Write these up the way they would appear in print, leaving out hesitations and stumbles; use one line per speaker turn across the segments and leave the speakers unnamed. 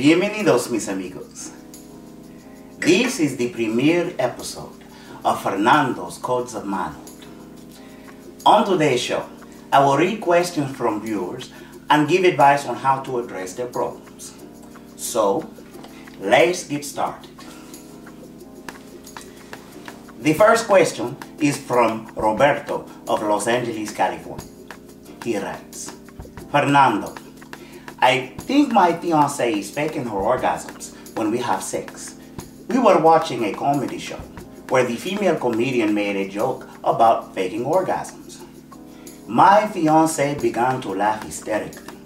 Bienvenidos, mis amigos. This is the premiere episode of Fernando's Codes of Manhood. On today's show, I will read questions from viewers and give advice on how to address their problems. So, let's get started. The first question is from Roberto of Los Angeles, California. He writes, Fernando, I think my fiancé is faking her orgasms when we have sex. We were watching a comedy show where the female comedian made a joke about faking orgasms. My fiancé began to laugh hysterically.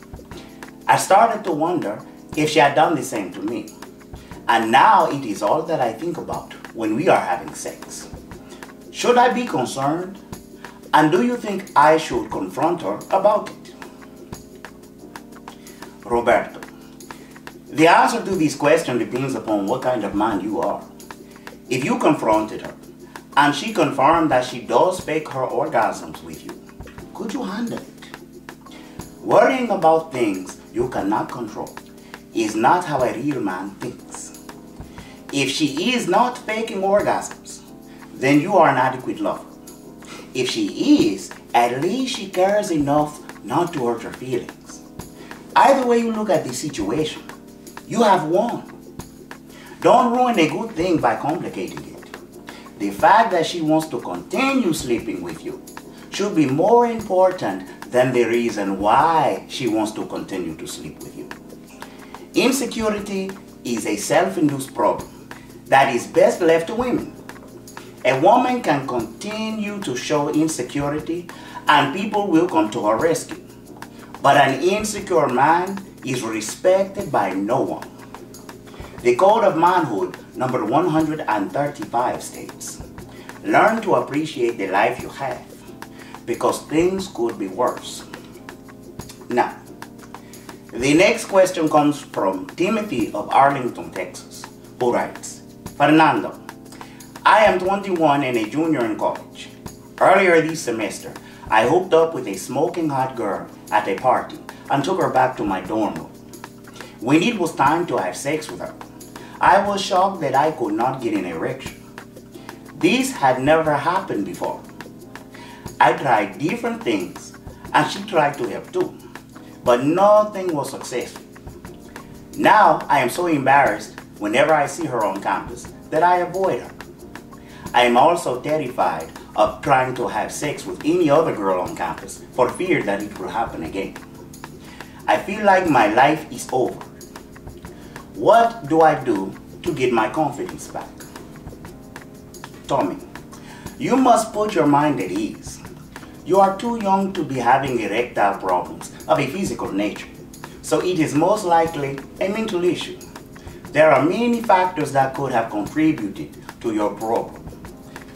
I started to wonder if she had done the same to me. And now it is all that I think about when we are having sex. Should I be concerned? And do you think I should confront her about it? Roberto, the answer to this question depends upon what kind of man you are. If you confronted her and she confirmed that she does fake her orgasms with you, could you handle it? Worrying about things you cannot control is not how a real man thinks. If she is not faking orgasms, then you are an adequate lover. If she is, at least she cares enough not to hurt your feelings. Either way you look at the situation, you have won. Don't ruin a good thing by complicating it. The fact that she wants to continue sleeping with you should be more important than the reason why she wants to continue to sleep with you. Insecurity is a self-induced problem that is best left to women. A woman can continue to show insecurity and people will come to her rescue. But an insecure man is respected by no one. The Code of Manhood, number 135 states, learn to appreciate the life you have, because things could be worse. Now, the next question comes from Timothy of Arlington, Texas, who writes, Fernando, I am 21 and a junior in college. Earlier this semester, I hooked up with a smoking hot girl at a party and took her back to my dorm room. When it was time to have sex with her, I was shocked that I could not get an erection. This had never happened before. I tried different things and she tried to help too, but nothing was successful. Now I am so embarrassed whenever I see her on campus that I avoid her. I am also terrified of trying to have sex with any other girl on campus for fear that it will happen again. I feel like my life is over. What do I do to get my confidence back? Tommy, you must put your mind at ease. You are too young to be having erectile problems of a physical nature, so it is most likely a mental issue. There are many factors that could have contributed to your problem.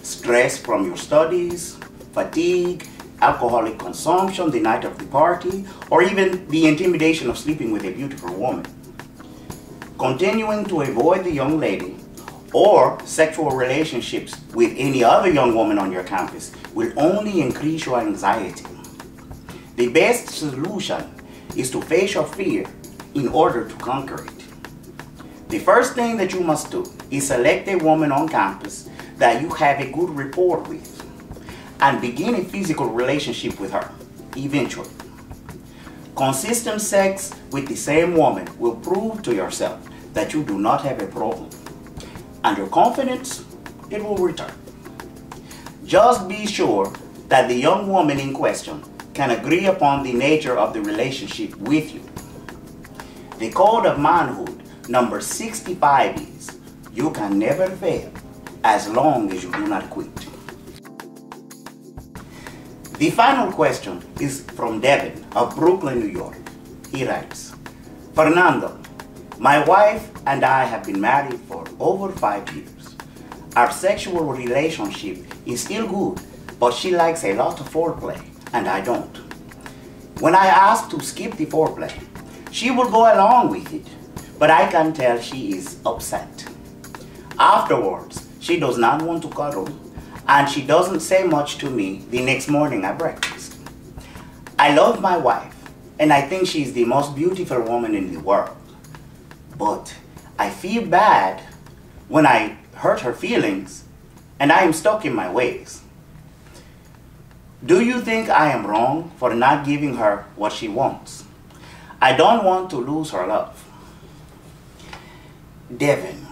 Stress from your studies, fatigue, alcoholic consumption the night of the party, or even the intimidation of sleeping with a beautiful woman. Continuing to avoid the young lady or sexual relationships with any other young woman on your campus will only increase your anxiety. The best solution is to face your fear in order to conquer it. The first thing that you must do is select a woman on campus that you have a good rapport with and begin a physical relationship with her eventually. Consistent sex with the same woman will prove to yourself that you do not have a problem, and your confidence, it will return. Just be sure that the young woman in question can agree upon the nature of the relationship with you. The Code of Manhood, number 65 is, you can never fail as long as you do not quit. The final question is from Devin of Brooklyn, New York. He writes, Fernando, my wife and I have been married for over 5 years. Our sexual relationship is still good, but she likes a lot of foreplay and I don't. When I ask to skip the foreplay, she will go along with it, but I can tell she is upset. Afterwards, she does not want to cuddle, and she doesn't say much to me the next morning at breakfast. I love my wife, and I think she is the most beautiful woman in the world. but I feel bad when I hurt her feelings and I am stuck in my ways. Do you think I am wrong for not giving her what she wants? I don't want to lose her love. Devin,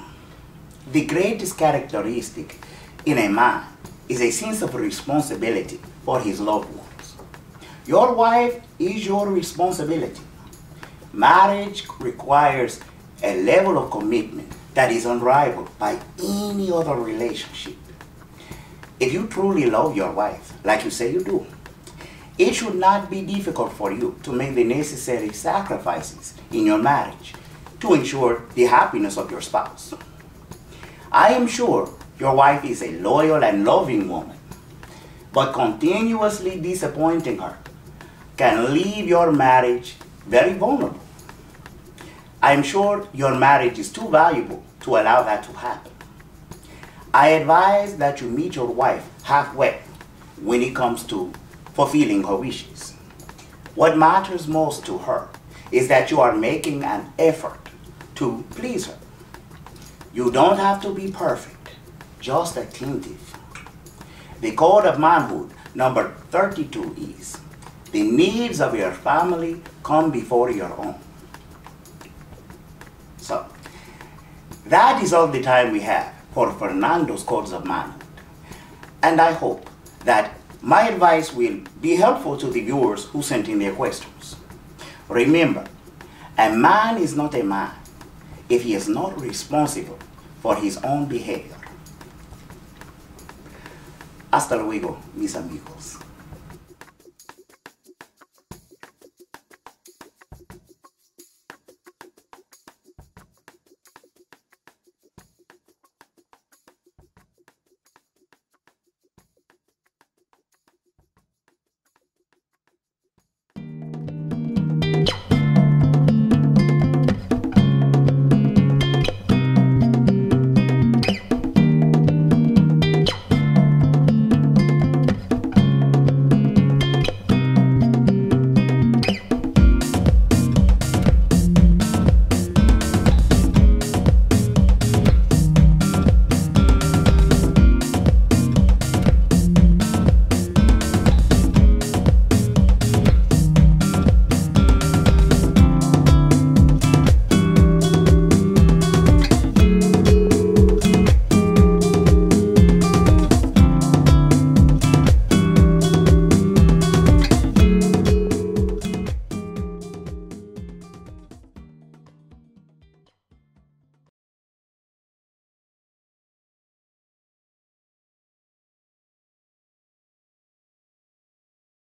the greatest characteristic in a man is a sense of responsibility for his loved ones. Your wife is your responsibility. Marriage requires a level of commitment that is unrivaled by any other relationship. If you truly love your wife, like you say you do, it should not be difficult for you to make the necessary sacrifices in your marriage to ensure the happiness of your spouse. I am sure your wife is a loyal and loving woman, but continuously disappointing her can leave your marriage very vulnerable. I am sure your marriage is too valuable to allow that to happen. I advise that you meet your wife halfway when it comes to fulfilling her wishes. What matters most to her is that you are making an effort to please her. You don't have to be perfect, just attentive. The code of manhood, number 32, is the needs of your family come before your own. So, that is all the time we have for Fernando's codes of manhood. And I hope that my advice will be helpful to the viewers who sent in their questions. Remember, a man is not a man if he is not responsible for his own behavior. Hasta luego, mis amigos.